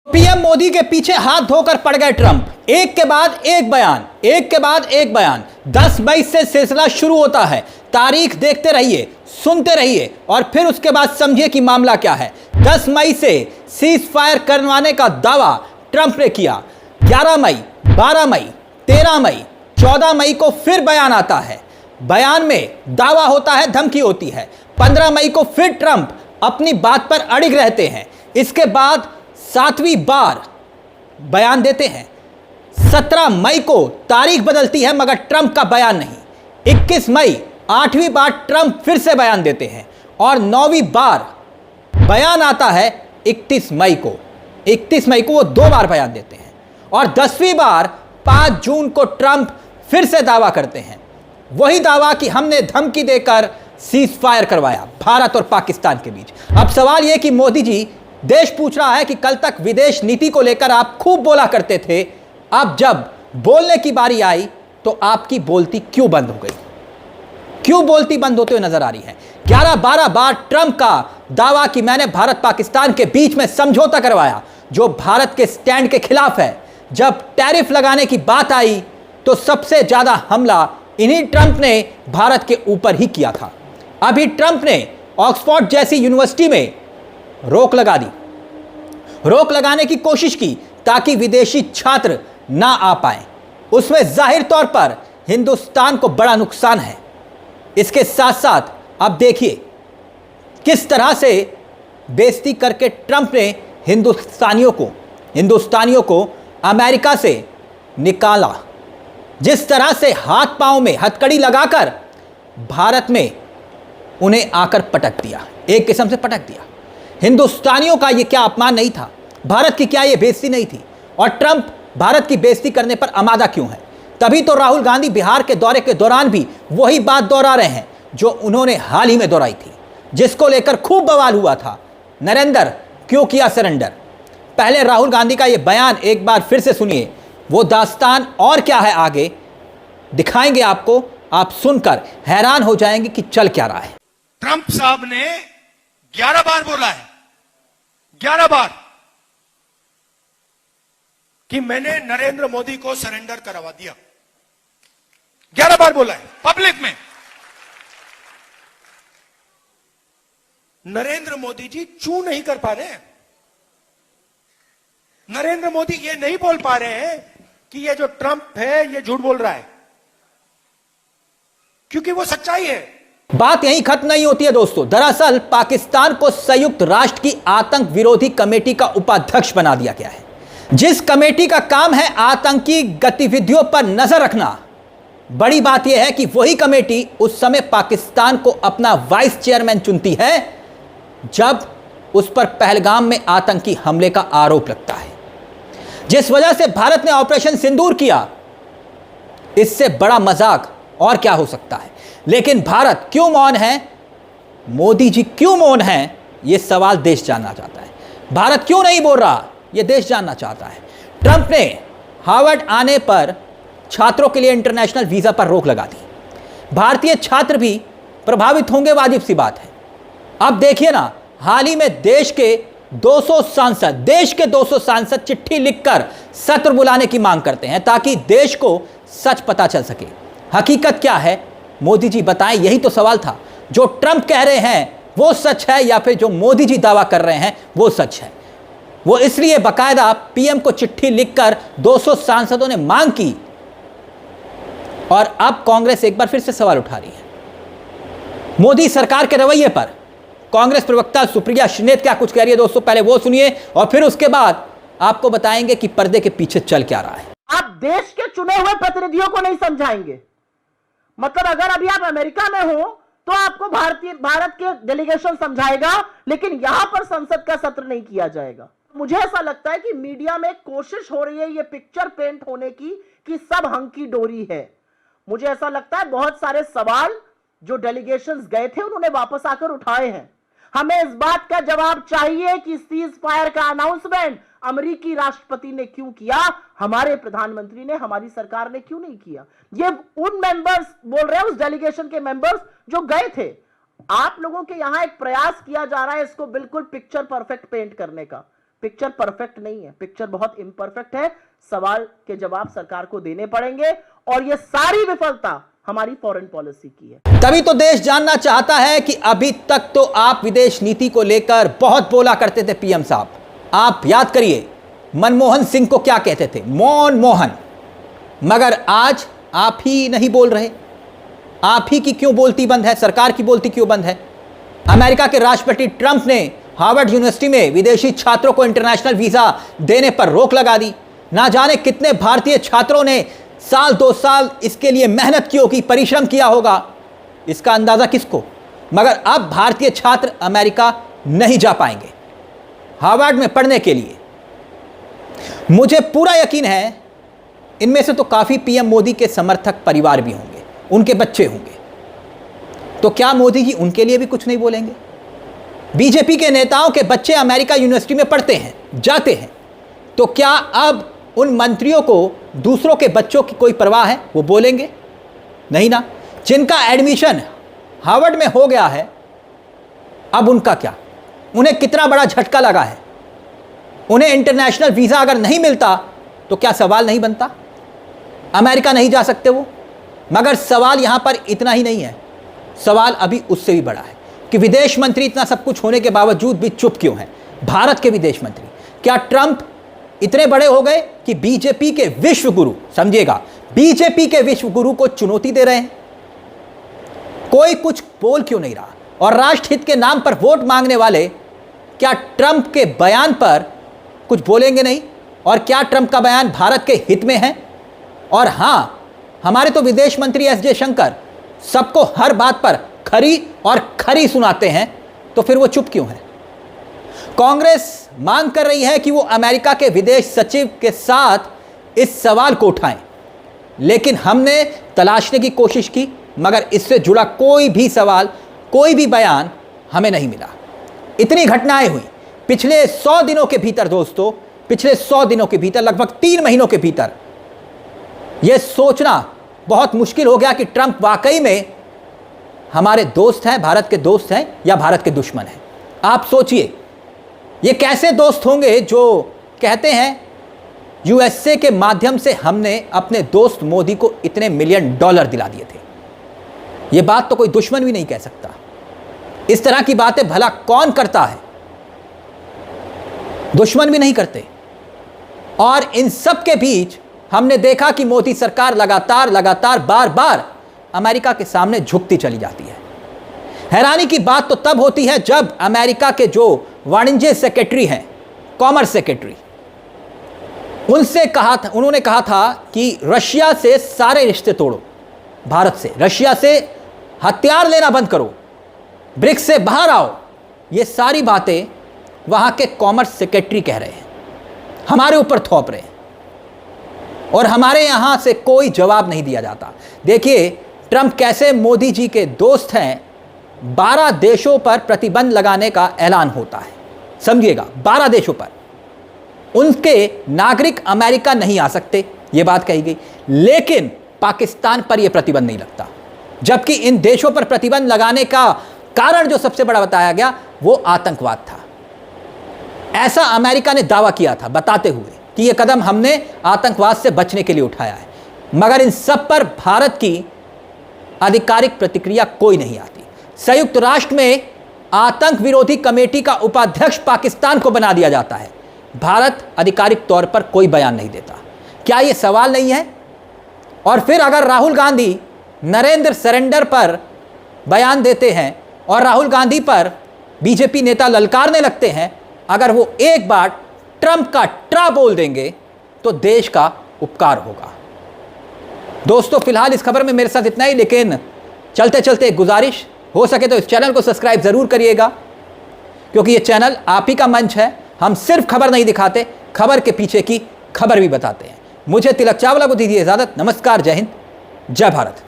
PM Modi के पीछे हाथ धोकर पड़ गए ट्रंप। एक के बाद एक बयान, एक के बाद एक बयान। 10 मई से सिलसिला शुरू होता है। तारीख देखते रहिए, सुनते रहिए और फिर उसके बाद समझिए कि मामला क्या है। 10 मई से सीज फायर करवाने का दावा ट्रंप ने किया। 11 मई, 12 मई, 13 मई, 14 मई को फिर बयान आता है। बयान में दावा होता है, धमकी होती है। 15 मई को फिर ट्रंप अपनी बात पर अड़िग रहते हैं। इसके बाद 7वीं बार बयान देते हैं। 17 मई को तारीख बदलती है मगर ट्रंप का बयान नहीं। 21 मई 8वीं बार ट्रंप फिर से बयान देते हैं और 9वीं बार बयान आता है 31 मई को। 31 मई को वो 2 बार बयान देते हैं और 10वीं बार 5 जून को ट्रंप फिर से दावा करते हैं। वही दावा कि हमने धमकी देकर सीज फायर करवाया भारत और पाकिस्तान के बीच। अब सवाल यह कि मोदी जी, देश पूछ रहा है कि कल तक विदेश नीति को लेकर आप खूब बोला करते थे, अब जब बोलने की बारी आई तो आपकी बोलती क्यों बंद हो गई? क्यों बोलती बंद होते हुए नजर आ रही है? 11-12 बार ट्रंप का दावा कि मैंने भारत पाकिस्तान के बीच में समझौता करवाया जो भारत के स्टैंड के खिलाफ है। जब टैरिफ लगाने की बात आई तो सबसे ज्यादा हमला इन्हीं ट्रंप ने भारत के ऊपर ही किया था। अभी ट्रंप ने ऑक्सफोर्ड जैसी यूनिवर्सिटी में रोक लगा दी, रोक लगाने की कोशिश की ताकि विदेशी छात्र ना आ पाए। उसमें जाहिर तौर पर हिंदुस्तान को बड़ा नुकसान है। इसके साथ साथ अब देखिए किस तरह से बेइज्जती करके ट्रंप ने हिंदुस्तानियों को अमेरिका से निकाला। जिस तरह से हाथ पांव में हथकड़ी लगाकर भारत में उन्हें आकर पटक दिया, एक किस्म से पटक दिया। हिंदुस्तानियों का यह क्या अपमान नहीं था? भारत की क्या यह बेइज्जती नहीं थी? और ट्रंप भारत की बेइज्जती करने पर आमादा क्यों है? तभी तो राहुल गांधी बिहार के दौरे के दौरान भी वही बात दोहरा रहे हैं जो उन्होंने हाल ही में दोहराई थी, जिसको लेकर खूब बवाल हुआ था। नरेंद्र क्यों किया सरेंडर? पहले राहुल गांधी का यह बयान एक बार फिर से सुनिए। वो दास्तान और क्या है आगे दिखाएंगे आपको, आप सुनकर हैरान हो जाएंगे कि चल क्या रहा है। ट्रंप साहब ने 11 बार बोला है, 11 बार, कि मैंने नरेंद्र मोदी को सरेंडर करवा दिया। 11 बार बोला है पब्लिक में। नरेंद्र मोदी जी चू नहीं कर पा रहे हैं। नरेंद्र मोदी ये नहीं बोल पा रहे हैं कि ये जो ट्रंप है ये झूठ बोल रहा है, क्योंकि वो सच्चाई है। बात यहीं खत्म नहीं होती है दोस्तों। दरअसल पाकिस्तान को संयुक्त राष्ट्र की आतंक विरोधी कमेटी का उपाध्यक्ष बना दिया गया है, जिस कमेटी का काम है आतंकी गतिविधियों पर नजर रखना। बड़ी बात यह है कि वही कमेटी उस समय पाकिस्तान को अपना वाइस चेयरमैन चुनती है जब उस पर पहलगाम में आतंकी हमले का आरोप लगता है, जिस वजह से भारत ने ऑपरेशन सिंदूर किया। इससे बड़ा मजाक और क्या हो सकता है? लेकिन भारत क्यों मौन है? मोदी जी क्यों मौन हैं? यह सवाल देश जानना चाहता है। भारत क्यों नहीं बोल रहा? यह देश जानना चाहता है। ट्रंप ने हार्वर्ड आने पर छात्रों के लिए इंटरनेशनल वीजा पर रोक लगा दी। भारतीय छात्र भी प्रभावित होंगे, वाजिब सी बात है। अब देखिए ना, हाल ही में देश के 200 सांसद चिट्ठी लिखकर सत्र बुलाने की मांग करते हैं ताकि देश को सच पता चल सके। हकीकत क्या है मोदी जी बताएं, यही तो सवाल था। जो ट्रंप कह रहे हैं वो सच है या फिर जो मोदी जी दावा कर रहे हैं वो सच है? वो इसलिए बाकायदा पीएम को चिट्ठी लिखकर 200 सांसदों ने मांग की और अब कांग्रेस एक बार फिर से सवाल उठा रही है मोदी सरकार के रवैये पर। कांग्रेस प्रवक्ता सुप्रिया श्रीनेत क्या कुछ कह रही है दोस्तों, पहले वो सुनिए और फिर उसके बाद आपको बताएंगे कि पर्दे के पीछे चल क्या रहा है। आप देश के चुने हुए प्रतिनिधियों को नहीं समझाएंगे। मतलब अगर अभी आप अमेरिका में हो तो आपको भारत के डेलीगेशन समझाएगा, लेकिन यहां पर संसद का सत्र नहीं किया जाएगा। मुझे ऐसा लगता है कि मीडिया में कोशिश हो रही है ये पिक्चर पेंट होने की कि सब हंकी डोरी है। मुझे ऐसा लगता है बहुत सारे सवाल जो डेलीगेशंस गए थे उन्होंने वापस आकर उठाए हैं। हमें इस बात का जवाब चाहिए कि सीज फायर का अनाउंसमेंट अमेरिकी राष्ट्रपति ने क्यों किया, हमारे प्रधानमंत्री ने, हमारी सरकार ने क्यों नहीं किया। ये उन मेंबर्स बोल रहे हैं, उस डेलीगेशन के मेंबर्स जो गए थे। आप लोगों के यहां एक प्रयास किया जा रहा है इसको बिल्कुल पिक्चर परफेक्ट पेंट करने का। पिक्चर परफेक्ट नहीं है, पिक्चर बहुत इम्परफेक्ट है। सवाल के जवाब सरकार को देने पड़ेंगे और यह सारी विफलता हमारी फॉरेन पॉलिसी की है। तभी तो देश जानना चाहता है कि अभी तक तो आप विदेश नीति को लेकर बहुत बोला करते थे पीएम साहब। आप याद करिए मनमोहन सिंह को क्या कहते थे, मौन मोहन, मगर आज आप ही नहीं बोल रहे। आप ही की क्यों बोलती बंद है, सरकार की बोलती क्यों बंद है? अमेरिका के राष्ट्रपति ट्रंप ने हार्वर्ड यूनिवर्सिटी में विदेशी छात्रों को इंटरनेशनल वीजा देने पर रोक लगा दी। ना जाने कितने भारतीय छात्रों ने साल 2 साल इसके लिए मेहनत की होगी, परिश्रम किया होगा, इसका अंदाजा किसको? मगर अब भारतीय छात्र अमेरिका नहीं जा पाएंगे हार्वर्ड में पढ़ने के लिए। मुझे पूरा यकीन है इनमें से तो काफी पीएम मोदी के समर्थक परिवार भी होंगे, उनके बच्चे होंगे। तो क्या मोदी जी उनके लिए भी कुछ नहीं बोलेंगे? बीजेपी के नेताओं के बच्चे अमेरिका यूनिवर्सिटी में पढ़ते हैं, जाते हैं, तो क्या अब उन मंत्रियों को दूसरों के बच्चों की कोई परवाह है? वो बोलेंगे नहीं ना। जिनका एडमिशन हार्वर्ड में हो गया है, अब उनका क्या? उन्हें कितना बड़ा झटका लगा है। उन्हें इंटरनेशनल वीजा अगर नहीं मिलता तो क्या सवाल नहीं बनता? अमेरिका नहीं जा सकते वो। मगर सवाल यहां पर इतना ही नहीं है, सवाल अभी उससे भी बड़ा है कि विदेश मंत्री इतना सब कुछ होने के बावजूद भी चुप क्यों हैं? भारत के विदेश मंत्री क्या ट्रंप इतने बड़े हो गए कि बीजेपी के विश्व गुरु, समझिएगा, बीजेपी के विश्व गुरु को चुनौती दे रहे हैं? कोई कुछ बोल क्यों नहीं रहा? और राष्ट्रहित के नाम पर वोट मांगने वाले क्या ट्रंप के बयान पर कुछ बोलेंगे नहीं? और क्या ट्रंप का बयान भारत के हित में है? और हां, हमारे तो विदेश मंत्री एस जयशंकर सबको हर बात पर खरी और खरी सुनाते हैं, तो फिर वो चुप क्यों है? कांग्रेस मांग कर रही है कि वो अमेरिका के विदेश सचिव के साथ इस सवाल को उठाएं, लेकिन हमने तलाशने की कोशिश की, मगर इससे जुड़ा कोई भी सवाल, कोई भी बयान हमें नहीं मिला। इतनी घटनाएं हुई पिछले 100 दिनों के भीतर दोस्तों, पिछले 100 दिनों के भीतर, लगभग 3 महीनों के भीतर। यह सोचना बहुत मुश्किल हो गया कि ट्रंप वाकई में हमारे दोस्त हैं, भारत के दोस्त हैं, या भारत के दुश्मन हैं। आप सोचिए, ये कैसे दोस्त होंगे जो कहते हैं यूएसए के माध्यम से हमने अपने दोस्त मोदी को इतने $1 मिलियन दिला दिए थे। ये बात तो कोई दुश्मन भी नहीं कह सकता। इस तरह की बातें भला कौन करता है? दुश्मन भी नहीं करते। और इन सब के बीच हमने देखा कि मोदी सरकार लगातार बार बार अमेरिका के सामने झुकती चली जाती है। हैरानी की बात तो तब होती है जब अमेरिका के जो वाणिज्य सेक्रेटरी हैं, कॉमर्स सेक्रेटरी, उन्होंने कहा था कि रशिया से सारे रिश्ते तोड़ो, भारत से, रशिया से हथियार लेना बंद करो, ब्रिक्स से बाहर आओ। ये सारी बातें वहां के कॉमर्स सेक्रेटरी कह रहे हैं, हमारे ऊपर थोप रहे हैं, और हमारे यहां से कोई जवाब नहीं दिया जाता। देखिए ट्रंप कैसे मोदी जी के दोस्त हैं। 12 देशों पर प्रतिबंध लगाने का ऐलान होता है, समझिएगा, 12 देशों पर। उनके नागरिक अमेरिका नहीं आ सकते, यह बात कही गई, लेकिन पाकिस्तान पर यह प्रतिबंध नहीं लगता। जबकि इन देशों पर प्रतिबंध लगाने का कारण जो सबसे बड़ा बताया गया वो आतंकवाद था। ऐसा अमेरिका ने दावा किया था, बताते हुए कि यह कदम हमने आतंकवाद से बचने के लिए उठाया है। मगर इन सब पर भारत की आधिकारिक प्रतिक्रिया कोई नहीं आती। संयुक्त राष्ट्र में आतंक विरोधी कमेटी का उपाध्यक्ष पाकिस्तान को बना दिया जाता है, भारत आधिकारिक तौर पर कोई बयान नहीं देता। क्या यह सवाल नहीं है? और फिर अगर राहुल गांधी नरेंद्र सरेंडर पर बयान देते हैं और राहुल गांधी पर बीजेपी नेता ललकारने लगते हैं, अगर वो एक बार ट्रंप का ट्रा बोल देंगे तो देश का उपकार होगा। दोस्तों फिलहाल इस खबर में मेरे साथ इतना ही, लेकिन चलते चलते एक गुजारिश, हो सके तो इस चैनल को सब्सक्राइब जरूर करिएगा, क्योंकि ये चैनल आप ही का मंच है। हम सिर्फ खबर नहीं दिखाते, खबर के पीछे की खबर भी बताते हैं। मुझे तिलक चावला को दीजिए इजाजत। नमस्कार, जय हिंद, जय भारत।